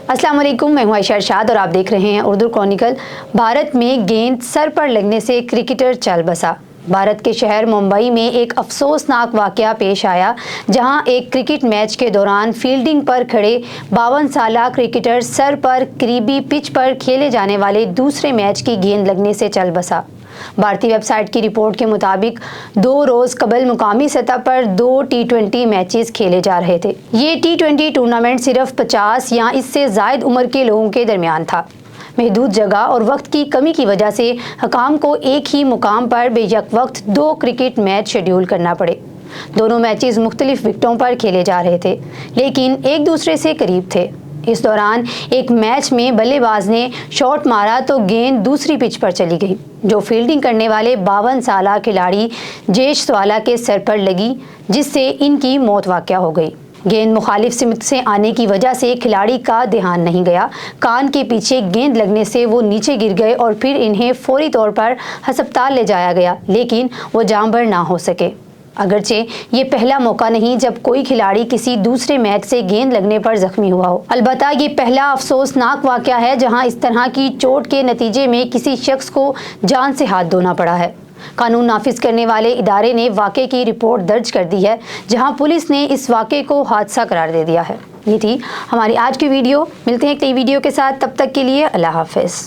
अस्सलाम वालेकुम, मैं हूं आयशा अरशाद और आप देख रहे हैं उर्दू क्रॉनिकल। भारत में गेंद सर पर लगने से क्रिकेटर चल बसा। भारत के शहर मुंबई में एक अफसोसनाक वाकया पेश आया, जहां एक क्रिकेट मैच के दौरान फील्डिंग पर खड़े 52 साला क्रिकेटर सर पर करीबी पिच पर खेले जाने वाले दूसरे मैच की गेंद लगने से चल बसा। भारतीय वेबसाइट की रिपोर्ट के मुताबिक 2 रोज़ कबल मुकामी सतह पर 2 T20 मैचेस खेले जा रहे थे। ये T20 टूर्नामेंट सिर्फ 50 या इससे ज़ायद उम्र के लोगों के दरमियान था। महदूद जगह और वक्त की कमी की वजह से हकाम को एक ही मुकाम पर बेयक वक्त 2 क्रिकेट मैच शेड्यूल करना पड़े। दोनों मैचेस मुख्तलिफ विकेटों पर खेले जा रहे थे, लेकिन एक दूसरे से करीब थे। इस दौरान एक मैच में बल्लेबाज ने शॉट मारा तो गेंद दूसरी पिच पर चली गई, जो फील्डिंग करने वाले 52 साला खिलाड़ी जेशवाला के सर पर लगी, जिससे इनकी मौत वाक़या हो गई। गेंद मुखालिफ सिमत से आने की वजह से खिलाड़ी का ध्यान नहीं गया। कान के पीछे गेंद लगने से वो नीचे गिर गए और फिर इन्हें फौरी तौर पर अस्पताल ले जाया गया, लेकिन वो जाँबर ना हो सके। अगरचे ये पहला मौका नहीं जब कोई खिलाड़ी किसी दूसरे मैच से गेंद लगने पर जख्मी हुआ हो। अलबत्ता ये पहला अफसोसनाक वाकया है जहां इस तरह की चोट के नतीजे में किसी शख्स को जान से हाथ धोना पड़ा है। कानून नाफिज करने वाले इदारे ने वाक़े की रिपोर्ट दर्ज कर दी है, जहां पुलिस ने इस वाक़े को हादसा करार दे दिया है। ये थी हमारी आज की वीडियो। मिलते हैं एक नई वीडियो के साथ, तब तक के लिए अल्लाह हाफ़िज़।